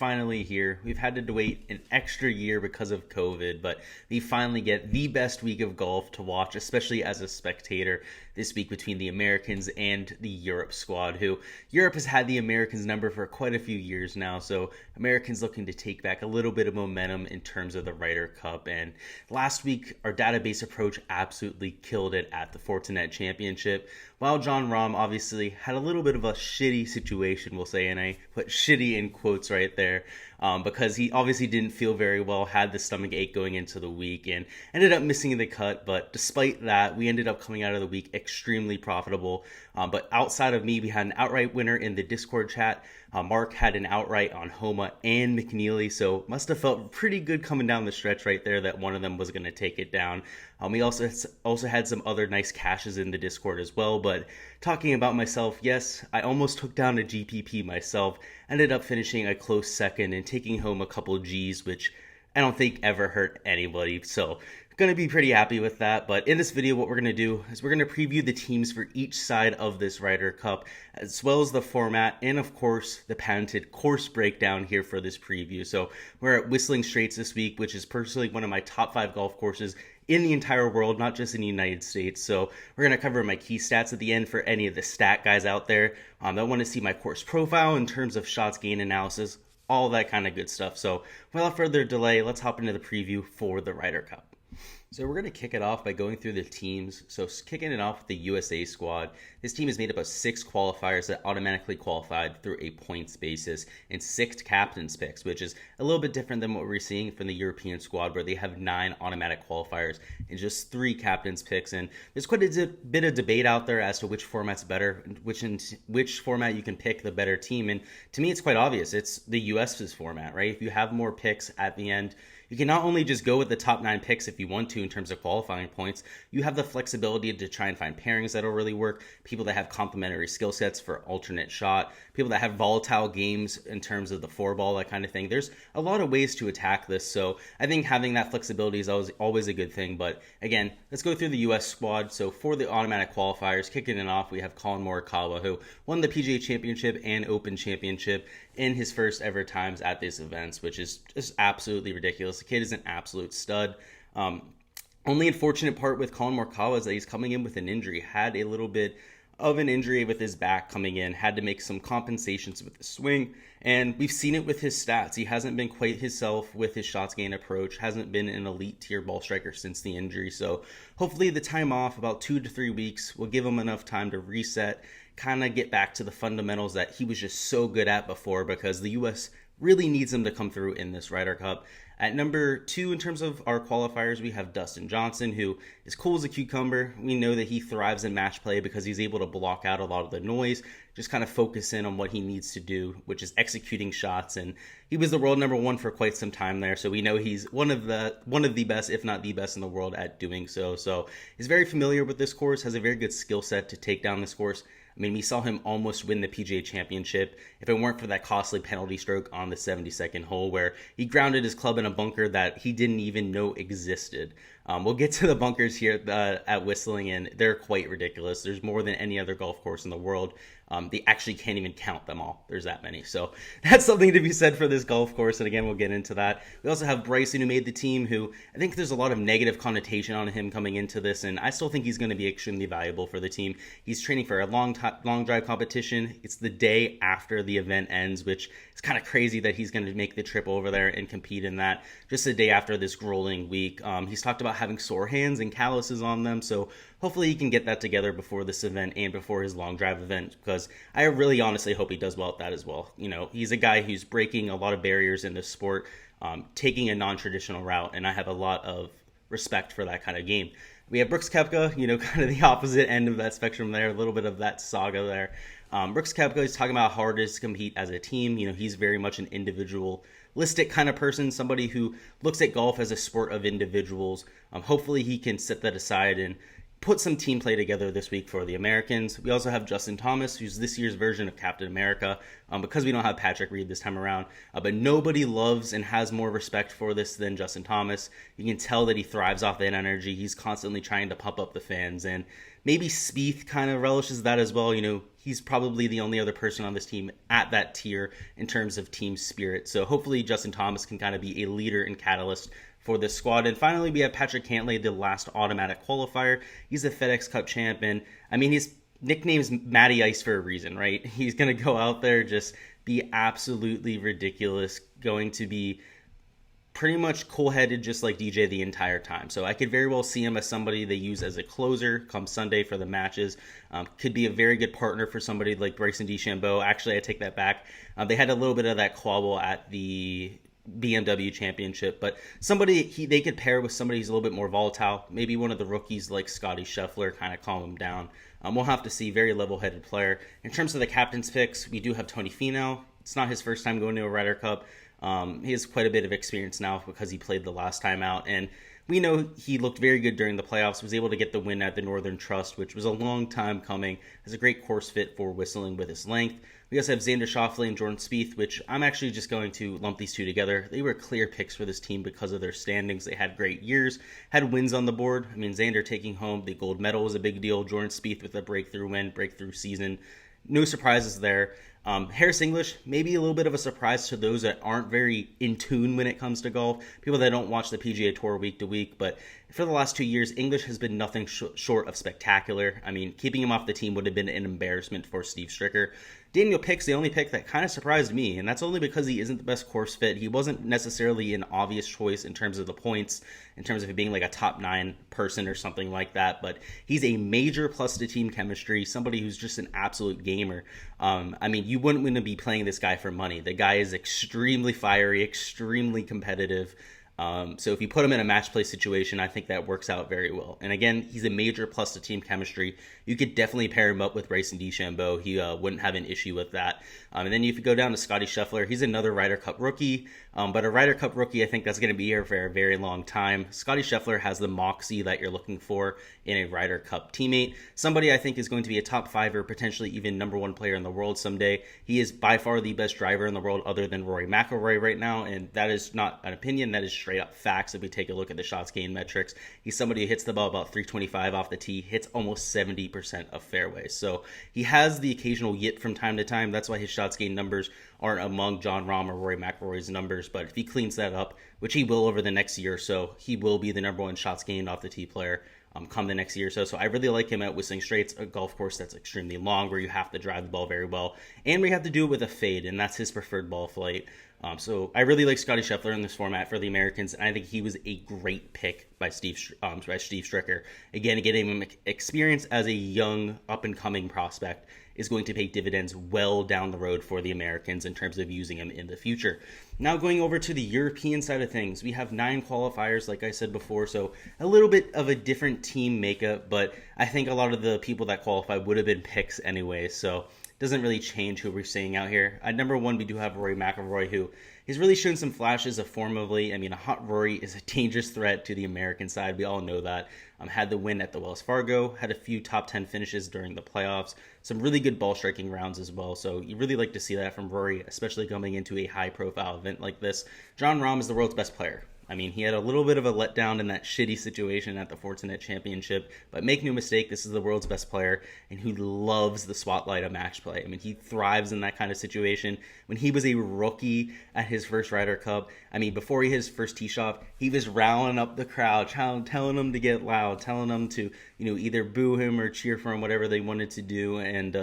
finally here. We've had to wait an extra year because of COVID, but we finally get the best week of golf to watch, especially as a spectator this week between the Americans and the Europe squad, who Europe has had the Americans number for quite a few years now, so Americans looking to take back a little bit of momentum in terms of the Ryder Cup. And last week, our database approach absolutely killed it at the Fortinet Championship. While John Rahm obviously had a little bit of a shitty situation, we'll say, and I put shitty in quotes right there, because he obviously didn't feel very well, had the stomach ache going into the week, and ended up missing the cut. But despite that, we ended up coming out of the week extremely profitable. But outside of me, we had an outright winner in the Discord chat. Mark had an outright on Homa and McNeely, so must have felt pretty good coming down the stretch right there that one of them was going to take it down. We also had some other nice cashes in the Discord as well. But talking about myself, yes, I almost took down a GPP myself. Ended up finishing a close second and taking home a couple G's, which I don't think ever hurt anybody. So going to be pretty happy with that. But in this video, what we're going to do is we're going to preview the teams for each side of this Ryder Cup, as well as the format, and of course the patented course breakdown here for this preview. So we're at Whistling Straits this week, which is personally one of my top 5 golf courses in the entire world, not just in the United States. So we're going to cover my key stats at the end for any of the stat guys out there that want to see my course profile in terms of shots gain analysis, all that kind of good stuff. So without further delay, let's hop into the preview for the Ryder Cup. So we're going to kick it off by going through the teams. So kicking it off with the USA squad. This team is made up of 6 qualifiers that automatically qualified through a points basis and 6 captain's picks, which is a little bit different than what we're seeing from the European squad, where they have 9 automatic qualifiers and just 3 captain's picks. And there's quite a bit of debate out there as to which format's better, which format you can pick the better team. And to me, it's quite obvious. It's the US's format, right? If you have more picks at the end, you can not only just go with the top 9 picks if you want to in terms of qualifying points, you have the flexibility to try and find pairings that'll really work, people that have complementary skill sets for alternate shot, people that have volatile games in terms of the 4-ball, that kind of thing. There's a lot of ways to attack this, so I think having that flexibility is always a good thing. But again, let's go through the US squad. So for the automatic qualifiers, kicking it off, we have Collin Morikawa, who won the PGA Championship and Open Championship in his first ever times at these events, which is just absolutely ridiculous. The kid is an absolute stud. Only unfortunate part with Collin Morikawa is that he's coming in with an injury. Had a little bit of an injury with his back coming in, had to make some compensations with the swing, and we've seen it with his stats. He hasn't been quite himself with his shots gain approach, hasn't been an elite tier ball striker since the injury. So hopefully the time off, about 2 to 3 weeks, will give him enough time to reset, kind of get back to the fundamentals that he was just so good at before, because the US really needs him to come through in this Ryder Cup. At number 2 in terms of our qualifiers, we have Dustin Johnson, who is cool as a cucumber. We know that he thrives in match play because he's able to block out a lot of the noise, just kind of focus in on what he needs to do, which is executing shots. And he was the world number 1 for quite some time there, so we know he's one of the best, if not the best in the world at doing so. So he's very familiar with this course, has a very good skill set to take down this course. I mean, we saw him almost win the PGA Championship if it weren't for that costly penalty stroke on the 72nd hole, where he grounded his club in a bunker that he didn't even know existed. We'll get to the bunkers here at Whistling, and they're quite ridiculous. There's more than any other golf course in the world. They actually can't even count them all. There's that many. So that's something to be said for this golf course. And again, we'll get into that. We also have Bryson, who made the team, who I think there's a lot of negative connotation on him coming into this. And I still think he's going to be extremely valuable for the team. He's training for a long drive competition. It's the day after the event ends, which is kind of crazy that he's going to make the trip over there and compete in that just the day after this grueling week. He's talked about having sore hands and calluses on them. So hopefully he can get that together before this event and before his long drive event, because I really honestly hope he does well at that as well. You know, he's a guy who's breaking a lot of barriers in this sport, taking a non-traditional route, and I have a lot of respect for that kind of game. We have Brooks Koepka, you know, kind of the opposite end of that spectrum there, a little bit of that saga there. Brooks Koepka is talking about how hard it is to compete as a team. You know, he's very much an individualistic kind of person, somebody who looks at golf as a sport of individuals. Hopefully he can set that aside and put some team play together this week for the Americans. We also have Justin Thomas, who's this year's version of Captain America, because we don't have Patrick Reed this time around. But nobody loves and has more respect for this than Justin Thomas. You can tell that he thrives off that energy. He's constantly trying to pump up the fans, and maybe Spieth kind of relishes that as well. He's probably the only other person on this team at that tier in terms of team spirit. So hopefully Justin Thomas can kind of be a leader and catalyst for this squad. And finally, we have Patrick Cantlay, the last automatic qualifier. He's a FedEx Cup champion. His nickname's Matty Ice for a reason, right? He's going to go out there, just be absolutely ridiculous, going to be pretty much cool-headed just like DJ the entire time. So I could very well see him as somebody they use as a closer come Sunday for the matches. Could be a very good partner for somebody like Bryson DeChambeau. Actually, I take that back. They had a little bit of that quabble at the BMW Championship, but they could pair with somebody who's a little bit more volatile. Maybe one of the rookies like Scotty Scheffler, kind of calm him down. We'll have to see. Very level-headed player. In terms of the captain's picks, we do have Tony Finau. It's not his first time going to a Ryder Cup. He has quite a bit of experience now because he played the last time out, and we know he looked very good during the playoffs, was able to get the win at the Northern Trust, which was a long time coming. Has a great course fit for whistling with his length. We also have Xander Schauffele and Jordan Spieth, which I'm actually just going to lump these two together. They were clear picks for this team because of their standings. They had great years, had wins on the board. Xander taking home the gold medal was a big deal. Jordan Spieth with a breakthrough win, breakthrough season. No surprises there. Harris English, maybe a little bit of a surprise to those that aren't very in tune when it comes to golf, people that don't watch the PGA Tour week to week, but for the last 2 years, English has been nothing short of spectacular. Keeping him off the team would have been an embarrassment for Steve Stricker. Daniel Pick's the only pick that kind of surprised me, and that's only because he isn't the best course fit. He wasn't necessarily an obvious choice in terms of the points, in terms of it being like a top 9 person or something like that, but he's a major plus to team chemistry, somebody who's just an absolute gamer. You wouldn't want to be playing this guy for money. The guy is extremely fiery, extremely competitive. So if you put him in a match play situation, I think that works out very well. And again, he's a major plus to team chemistry. You could definitely pair him up with Bryson DeChambeau. He wouldn't have an issue with that. And then if you go down to Scotty Scheffler, he's another Ryder Cup rookie. But a Ryder Cup rookie, I think that's going to be here for a very long time. Scotty Scheffler has the moxie that you're looking for in a Ryder Cup teammate. Somebody I think is going to be a top 5 or potentially even number 1 player in the world someday. He is by far the best driver in the world other than Rory McIlroy right now. And that is not an opinion. That is straight up facts. If we take a look at the shots gained metrics, he's somebody who hits the ball about 325 off the tee, hits almost 70% of fairways. So he has the occasional yit from time to time. That's why his shots gained numbers aren't among Jon Rahm or Rory McIlroy's numbers. But if he cleans that up, which he will over the next year or so, he will be the number 1 shots gained off the tee player come the next year or so. So I really like him at Whistling Straits, a golf course that's extremely long where you have to drive the ball very well, and we have to do it with a fade, and that's his preferred ball flight. So I really like Scotty Scheffler in this format for the Americans, and I think he was a great pick by Steve Stricker. Again, getting him experience as a young, up-and-coming prospect is going to pay dividends well down the road for the Americans in terms of using him in the future. Now going over to the European side of things, we have 9 qualifiers, like I said before, so a little bit of a different team makeup, but I think a lot of the people that qualify would have been picks anyway, so doesn't really change who we're seeing out here. At number 1, we do have Rory McIlroy, who has really shown some flashes of form of late. A hot Rory is a dangerous threat to the American side. We all know that. Had the win at the Wells Fargo, had a few top 10 finishes during the playoffs, some really good ball striking rounds as well. So you really like to see that from Rory, especially coming into a high profile event like this. Jon Rahm is the world's best player. He had a little bit of a letdown in that shitty situation at the Fortinet Championship, but make no mistake, this is the world's best player and who loves the spotlight of match play. He thrives in that kind of situation. When he was a rookie at his first Ryder Cup, before he hit his first tee shot, he was riling up the crowd, telling them to get loud, telling them to, either boo him or cheer for him, whatever they wanted to do, and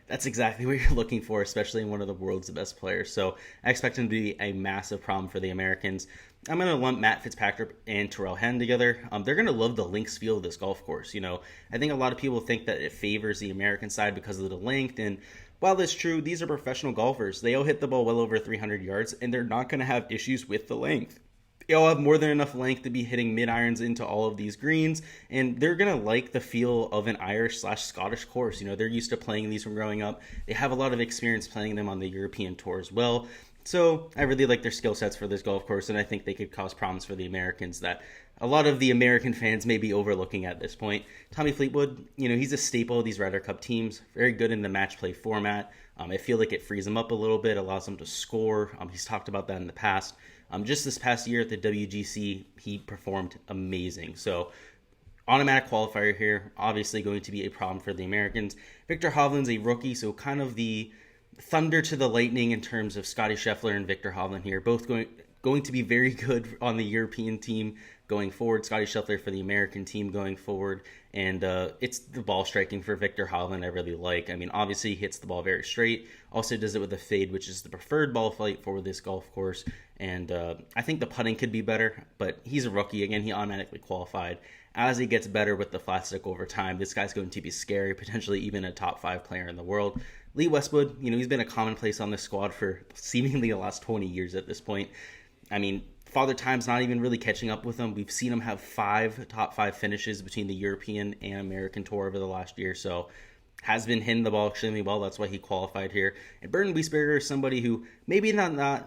that's exactly what you're looking for, especially in one of the world's best players. So I expect him to be a massive problem for the Americans. I'm going to lump Matt Fitzpatrick and Terrell Henn together. They're going to love the links feel of this golf course. I think a lot of people think that it favors the American side because of the length. And while that's true, these are professional golfers. They all hit the ball well over 300 yards, and they're not going to have issues with the length. They all have more than enough length to be hitting mid-irons into all of these greens, and they're going to like the feel of an Irish/Scottish course. They're used to playing these from growing up. They have a lot of experience playing them on the European tour as well. So I really like their skill sets for this golf course, and I think they could cause problems for the Americans that a lot of the American fans may be overlooking at this point. Tommy Fleetwood, he's a staple of these Ryder Cup teams, very good in the match play format. I feel like it frees him up a little bit, allows him to score. He's talked about that in the past. Just this past year at the WGC, he performed amazing. So automatic qualifier here, obviously going to be a problem for the Americans. Victor Hovland's a rookie, so kind of the thunder to the lightning in terms of Scotty Scheffler and Victor Hovland here, both going to be very good on the European team going forward. Scotty Scheffler for the American team going forward, and it's the ball striking for Victor Hovland I really like. I mean, obviously he hits the ball very straight, also does it with a fade, which is the preferred ball flight for this golf course, and I think the putting could be better, but he's a rookie. Again, he automatically qualified. As he gets better with the flat stick over time, this guy's going to be scary, potentially even a top 5 player in the world. Lee Westwood, he's been a commonplace on this squad for seemingly the last 20 years at this point. I mean, Father Time's not even really catching up with him. We've seen him have 5 top 5 finishes between the European and American Tour over the last year, so has been hitting the ball extremely well. That's why he qualified here. And Burton Wiesberger is somebody who maybe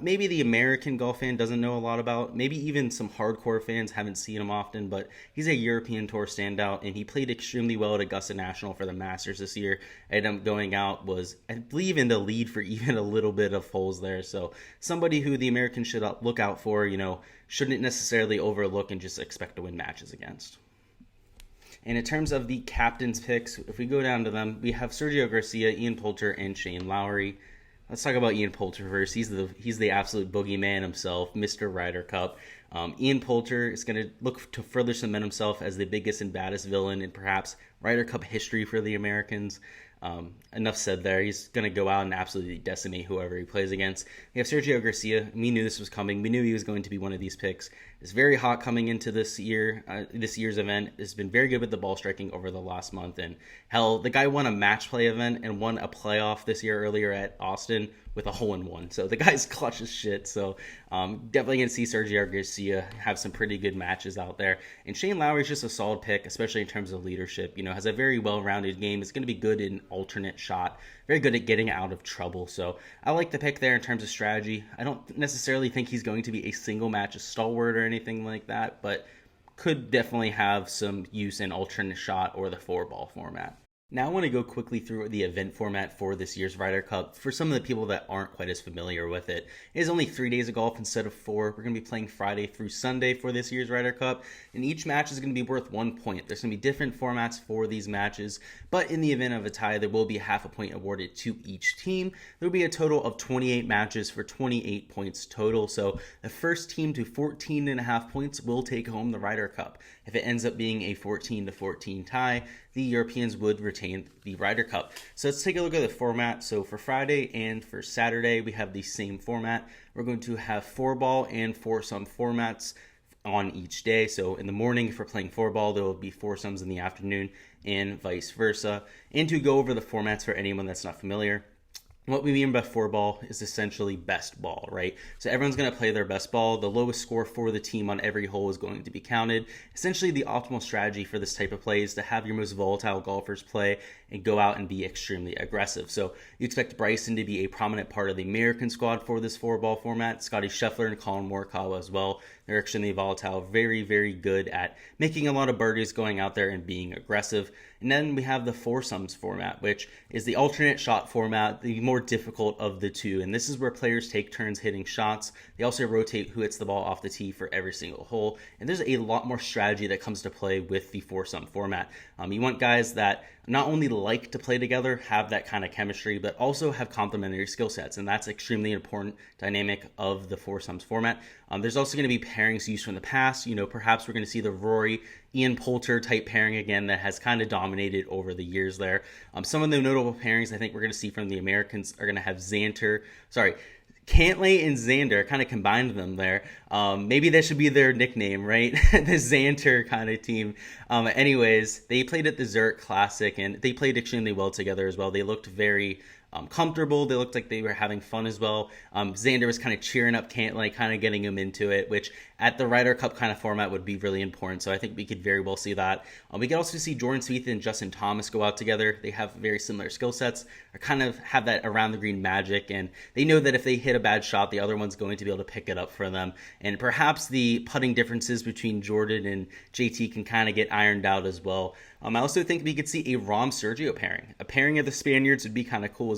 maybe the American golf fan doesn't know a lot about. Maybe even some hardcore fans haven't seen him often, but he's a European Tour standout, and he played extremely well at Augusta National for the Masters this year. Ended up going out, was, I believe, in the lead for even a little bit of holes there. So somebody who the Americans should look out for, shouldn't necessarily overlook and just expect to win matches against. And in terms of the captain's picks, if we go down to them, we have Sergio Garcia, Ian Poulter, and Shane Lowry. Let's talk about Ian Poulter first. He's the absolute boogeyman himself, Mr. Ryder Cup. Ian Poulter is going to look to further cement himself as the biggest and baddest villain in perhaps Ryder Cup history for the Americans. Enough said there. He's going to go out and absolutely decimate whoever he plays against. We have Sergio Garcia. We knew this was coming. We knew he was going to be one of these picks. It's very hot coming into this year's event. It's been very good with the ball striking over the last month. And hell, the guy won a match play event and won a playoff this year earlier at Austin with a hole-in-one. So the guy's clutch as shit. So definitely going to see Sergio Garcia have some pretty good matches out there. And Shane Lowry is just a solid pick, especially in terms of leadership. Has a very well-rounded game. It's going to be good in alternate shot. Very good at getting out of trouble. So I like the pick there in terms of strategy. I don't necessarily think he's going to be a single match stalwart or anything like that, but could definitely have some use in alternate shot or the 4-ball format. Now I want to go quickly through the event format for this year's Ryder Cup. For some of the people that aren't quite as familiar with it, it is only 3 days of golf instead of 4. We're going to be playing Friday through Sunday for this year's Ryder Cup, and each match is going to be worth 1 point. There's going to be different formats for these matches, but in the event of a tie, there will be half a point awarded to each team. There will be a total of 28 matches for 28 points total, so the first team to 14.5 points will take home the Ryder Cup. If it ends up being a 14-14 tie, the Europeans would retain the Ryder Cup. So let's take a look at the format. So for Friday and for Saturday, we have the same format. We're going to have 4-ball and foursome formats on each day. So in the morning, if we're playing 4-ball, there will be foursomes in the afternoon and vice versa. And to go over the formats for anyone that's not familiar, what we mean by 4-ball is essentially best ball, right? So everyone's going to play their best ball. The lowest score for the team on every hole is going to be counted. Essentially, the optimal strategy for this type of play is to have your most volatile golfers play and go out and be extremely aggressive. So you expect Bryson to be a prominent part of the American squad for this 4-ball format. Scotty Scheffler and Colin Morikawa as well. They're extremely volatile, very, very good at making a lot of birdies, going out there and being aggressive. And then we have the foursomes format, which is the alternate shot format, the more difficult of the two. And this is where players take turns hitting shots. They also rotate who hits the ball off the tee for every single hole. And there's a lot more strategy that comes to play with the foursome format. You want guys that not only like to play together, have that kind of chemistry, but also have complementary skill sets. And that's extremely important dynamic of the foursomes format. There's also going to be pairings used from the past. Perhaps we're going to see the Rory, Ian Poulter type pairing again that has kind of dominated over the years there. Some of the notable pairings I think we're going to see from the Americans are going to have Cantlay and Xander, kind of combined them there. Maybe that should be their nickname, right? The Xander kind of team. Anyways, they played at the Zurich Classic, and they played extremely well together as well. They looked very comfortable. They looked like they were having fun as well. Xander was kind of cheering up Cantlay, kind of getting him into it, which at the Ryder Cup kind of format would be really important. So I think we could very well see that. We could also see Jordan Spieth and Justin Thomas go out together. They have very similar skill sets, or kind of have that around the green magic, and they know that if they hit a bad shot, the other one's going to be able to pick it up for them. And perhaps the putting differences between Jordan and JT can kind of get ironed out as well. I also think we could see a Rahm Sergio pairing. A pairing of the Spaniards would be kind of cool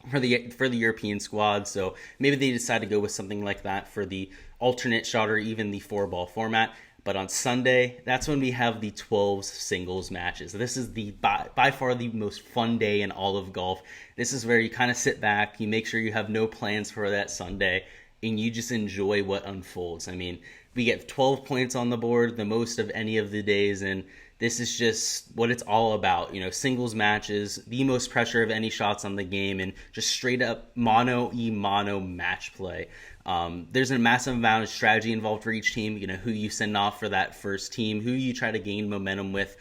for the European squad. So maybe they decide to go with something like that for the alternate shot or even the 4-ball format. But on Sunday, that's when we have the 12 singles matches. This is by far the most fun day in all of golf. This is where you kind of sit back, you make sure you have no plans for that Sunday, and you just enjoy what unfolds. I mean, we get 12 points on the board, the most of any of the days, and this is just what it's all about. Singles matches, the most pressure of any shots on the game, and just straight up mono match play. There's a massive amount of strategy involved for each team. Who you send off for that first team, who you try to gain momentum with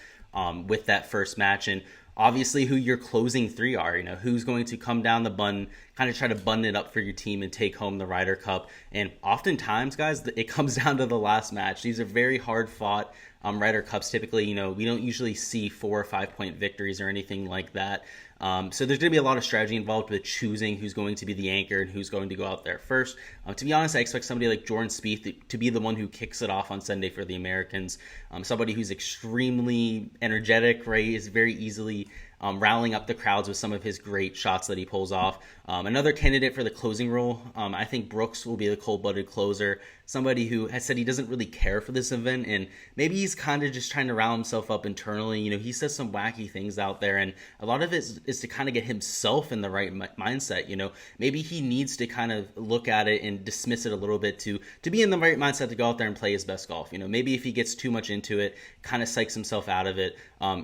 that first match, and obviously who your closing three are. Who's going to come down the button, kind of try to button it up for your team and take home the Ryder Cup. And oftentimes, guys, it comes down to the last match. These are very hard fought Ryder Cups. Typically, we don't usually see 4 or 5 point victories or anything like that. So there's going to be a lot of strategy involved with choosing who's going to be the anchor and who's going to go out there first. To be honest, I expect somebody like Jordan Spieth to be the one who kicks it off on Sunday for the Americans. Somebody who's extremely energetic, right, is very easily rallying up the crowds with some of his great shots that he pulls off. Another candidate for the closing role, I think Brooks will be the cold-blooded closer, somebody who has said he doesn't really care for this event, and maybe he's kind of just trying to rile himself up internally. He says some wacky things out there, and a lot of it is to kind of get himself in the right mindset. Maybe he needs to kind of look at it and dismiss it a little bit to be in the right mindset to go out there and play his best golf. Maybe if he gets too much into it, kind of psychs himself out of it,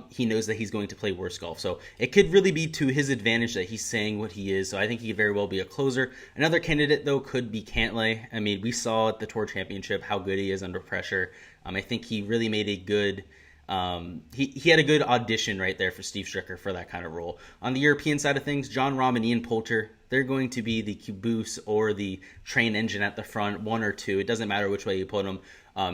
he knows that he's going to play worse golf. So it could really be to his advantage that he's saying what he is. So I think he could very well be a closer. Another candidate, though, could be Cantlay. I mean, we saw at the Tour Championship how good he is under pressure. I think he really made a good he had a good audition right there for Steve Stricker for that kind of role. On the European side of things, Jon Rahm and Ian Poulter, they're going to be the caboose or the train engine at the front, one or two. It doesn't matter which way you put them.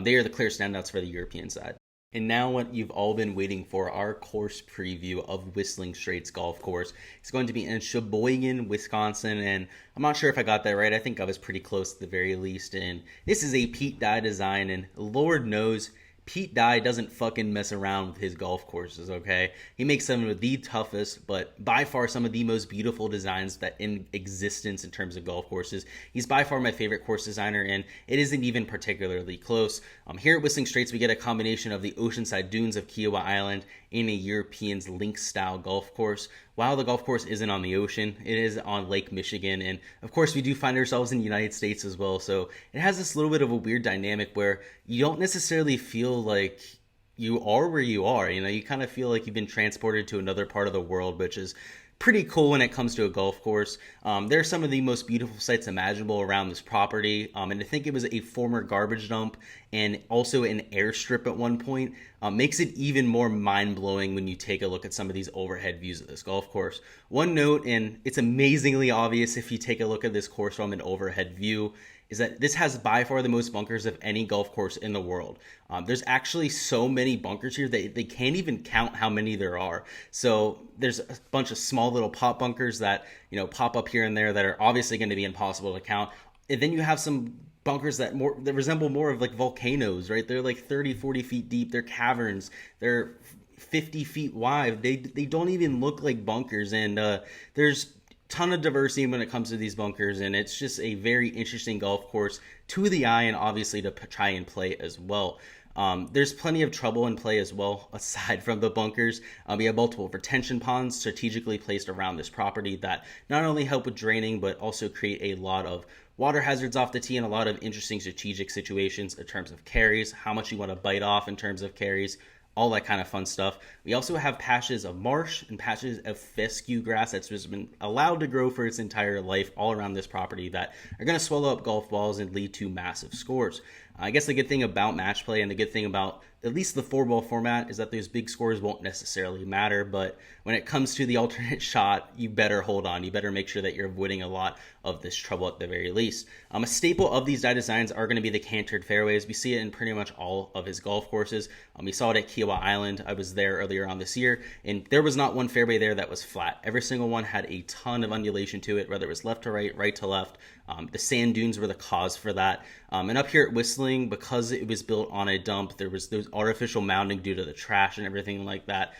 They are the clear standouts for the European side. And now what you've all been waiting for, our course preview of Whistling Straits Golf Course. It's going to be in Sheboygan, Wisconsin, and I'm not sure if I got that right. I think I was pretty close at the very least. And this is a Pete Dye design, and Lord knows Pete Dye doesn't fucking mess around with his golf courses, okay? He makes some of the toughest, but by far some of the most beautiful designs that in existence in terms of golf courses. He's by far my favorite course designer, and it isn't even particularly close. Here at Whistling Straits, we get a combination of the oceanside dunes of Kiowa Island and a European's links-style golf course. While the golf course isn't on the ocean, it is on Lake Michigan, and of course we do find ourselves in the United States as well, so it has this little bit of a weird dynamic where you don't necessarily feel like you are where you are. You kind of feel like you've been transported to another part of the world, which is pretty cool when it comes to a golf course. There are some of the most beautiful sights imaginable around this property, and I think it was a former garbage dump and also an airstrip at one point. Makes it even more mind-blowing when you take a look at some of these overhead views of this golf course. One note, and it's amazingly obvious if you take a look at this course from an overhead view, is that this has by far the most bunkers of any golf course in the world. There's actually so many bunkers here that they can't even count how many there are. So there's a bunch of small little pop bunkers that pop up here and there that are obviously going to be impossible to count. And then you have some bunkers that resemble more of like volcanoes, right? They're like 30, 40 feet deep. They're caverns. They're 50 feet wide. They don't even look like bunkers. And there's ton of diversity when it comes to these bunkers, and it's just a very interesting golf course to the eye and obviously to try and play as well. There's plenty of trouble in play as well, aside from the bunkers. We have multiple retention ponds strategically placed around this property that not only help with draining, but also create a lot of water hazards off the tee and a lot of interesting strategic situations in terms of carries, how much you want to bite off in terms of carries, all that kind of fun stuff. We also have patches of marsh and patches of fescue grass that's just been allowed to grow for its entire life all around this property that are going to swallow up golf balls and lead to massive scores. I guess the good thing about match play and the good thing about at least the 4-ball format is that those big scores won't necessarily matter, but when it comes to the alternate shot, you better hold on. You better make sure that you're avoiding a lot of this trouble at the very least. A staple of these die designs are going to be the cantered fairways. We see it in pretty much all of his golf courses. We saw it at Kiowa Island. I was there earlier on this year, and there was not one fairway there that was flat. Every single one had a ton of undulation to it, whether it was left to right, right to left. The sand dunes were the cause for that. And up here at Whistling, because it was built on a dump, there was those artificial mounding due to the trash and everything like that.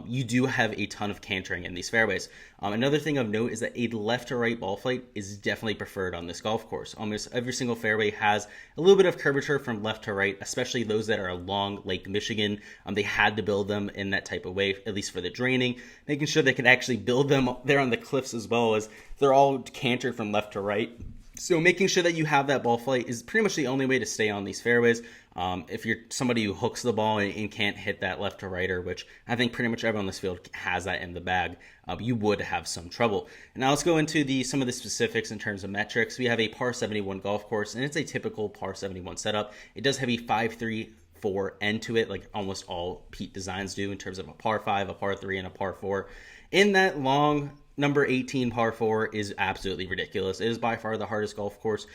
You do have a ton of cantering in these fairways. Another thing of note is that a left to right ball flight is definitely preferred on this golf course. Almost every single fairway has a little bit of curvature from left to right, especially those that are along Lake Michigan. They had to build them in that type of way, at least for the draining, making sure they could actually build them there on the cliffs as well, as they're all cantered from left to right. So making sure that you have that ball flight is pretty much the only way to stay on these fairways. If you're somebody who hooks the ball and can't hit that left to righter, which I think pretty much everyone on this field has that in the bag, you would have some trouble. And now let's go into some of the specifics in terms of metrics. We have a par 71 golf course, and it's a typical par 71 setup. It does have a 5-3-4 end to it, like almost all Pete designs do in terms of a par 5, a par 3, and a par 4. In that long number 18 par 4 is absolutely ridiculous. It is by far the hardest hardest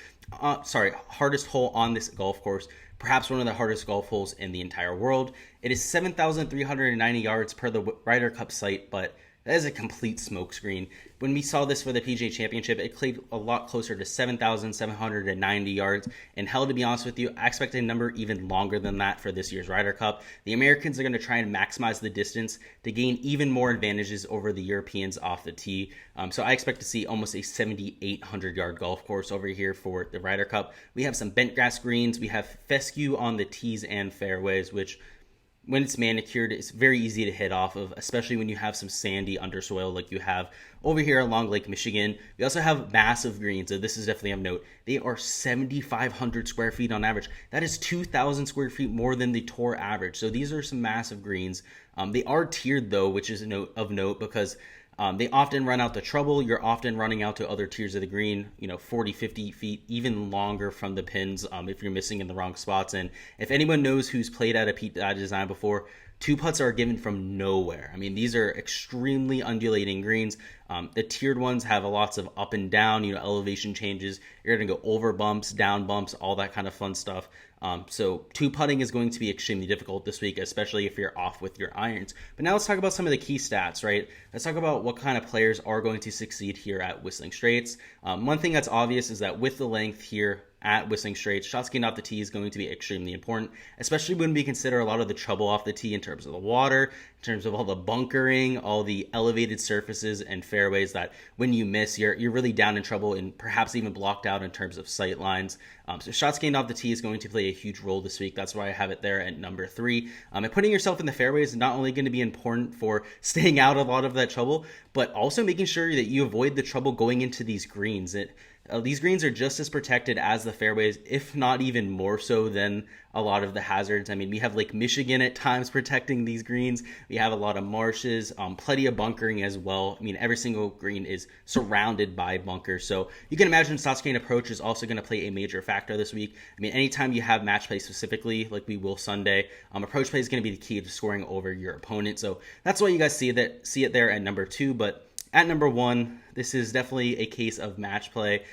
hole on this golf course, perhaps one of the hardest golf holes in the entire world. It is 7,390 yards per the Ryder Cup site, but that is a complete smokescreen. When we saw this for the PGA Championship, it played a lot closer to 7,790 yards. And hell, to be honest with you, I expect a number even longer than that for this year's Ryder Cup. The Americans are going to try and maximize the distance to gain even more advantages over the Europeans off the tee. So I expect to see almost a 7,800-yard golf course over here for the Ryder Cup. We have some bent grass greens. We have fescue on the tees and fairways, which, when it's manicured, it's very easy to hit off of, especially when you have some sandy undersoil like you have over here along Lake Michigan. We also have massive greens, so this is definitely of note. They are 7,500 square feet on average. That is 2,000 square feet more than the tour average. So these are some massive greens. They are tiered, though, which is of note because they often run out to trouble. You're often running out to other tiers of the green, 40, 50 feet, even longer from the pins if you're missing in the wrong spots. And if anyone knows who's played at a Pete design before, 2 putts are given from nowhere. I mean, these are extremely undulating greens. The tiered ones have lots of up and down, elevation changes. You're going to go over bumps, down bumps, all that kind of fun stuff. So 2 putting is going to be extremely difficult this week, especially if you're off with your irons. But now let's talk about some of the key stats, right? Let's talk about what kind of players are going to succeed here at Whistling Straits. One thing that's obvious is that with the length here at Whistling Straits, shots gained off the tee is going to be extremely important, especially when we consider a lot of the trouble off the tee in terms of the water, in terms of all the bunkering, all the elevated surfaces and fairways that when you miss, you're really down in trouble and perhaps even blocked out in terms of sight lines. So shots gained off the tee is going to play a huge role this week. That's why I have it there at number 3. And putting yourself in the fairways is not only going to be important for staying out of a lot of that trouble, but also making sure that you avoid the trouble going into these greens. These greens are just as protected as the fairways, if not even more so than a lot of the hazards. I mean, we have Lake Michigan at times protecting these greens. We have a lot of marshes, plenty of bunkering as well. I mean, every single green is surrounded by bunkers. So you can imagine shots gained approach is also going to play a major factor this week. I mean, anytime you have match play specifically, like we will Sunday, approach play is going to be the key to scoring over your opponent. So that's why you guys see it there at number 2. But at number 1, this is definitely a case of match play.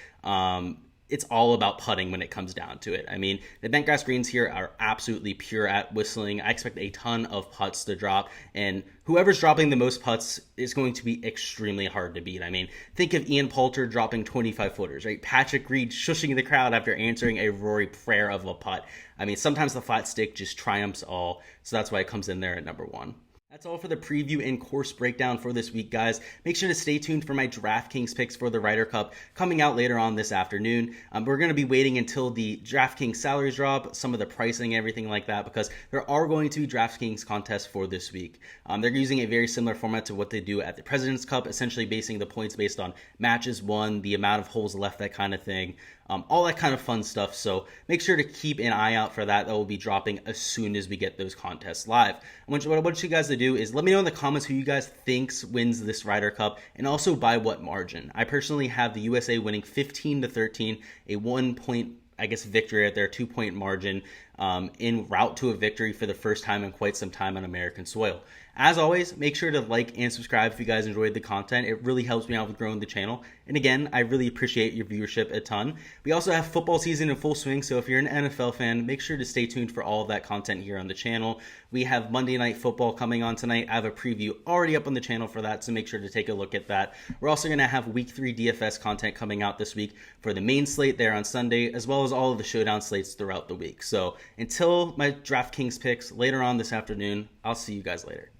It's all about putting when it comes down to it. I mean, the bent grass greens here are absolutely pure at Whistling. I expect a ton of putts to drop, and whoever's dropping the most putts is going to be extremely hard to beat. I mean, think of Ian Poulter dropping 25-footers, right? Patrick Reed shushing the crowd after answering a Rory prayer of a putt. I mean, sometimes the flat stick just triumphs all, so that's why it comes in there at number 1. That's all for the preview and course breakdown for this week, guys. Make sure to stay tuned for my Draftkings picks for the Ryder Cup coming out later on this afternoon. We're going to be waiting until the Draftkings salaries drop, some of the pricing, everything like that, because there are going to be Draftkings contests for this week. They're using a very similar format to what they do at the President's Cup, essentially basing the points based on matches won, the amount of holes left, that kind of thing. All that kind of fun stuff. So make sure to keep an eye out for that. That will be dropping as soon as we get those contests live. What I want you guys to do is let me know in the comments who you guys thinks wins this Ryder Cup, and also by what margin. I personally have the USA winning 15-13, a 1 point victory at their 2 point margin. en route to a victory for the first time in quite some time on American soil. As always, make sure to like and subscribe if you guys enjoyed the content. It really helps me out with growing the channel. And again, I really appreciate your viewership a ton. We also have football season in full swing, so if you're an NFL fan, make sure to stay tuned for all of that content here on the channel. We have Monday Night Football coming on tonight. I have a preview already up on the channel for that, so make sure to take a look at that. We're also going to have Week 3 DFS content coming out this week for the main slate there on Sunday, as well as all of the showdown slates throughout the week. So until my DraftKings picks later on this afternoon, I'll see you guys later.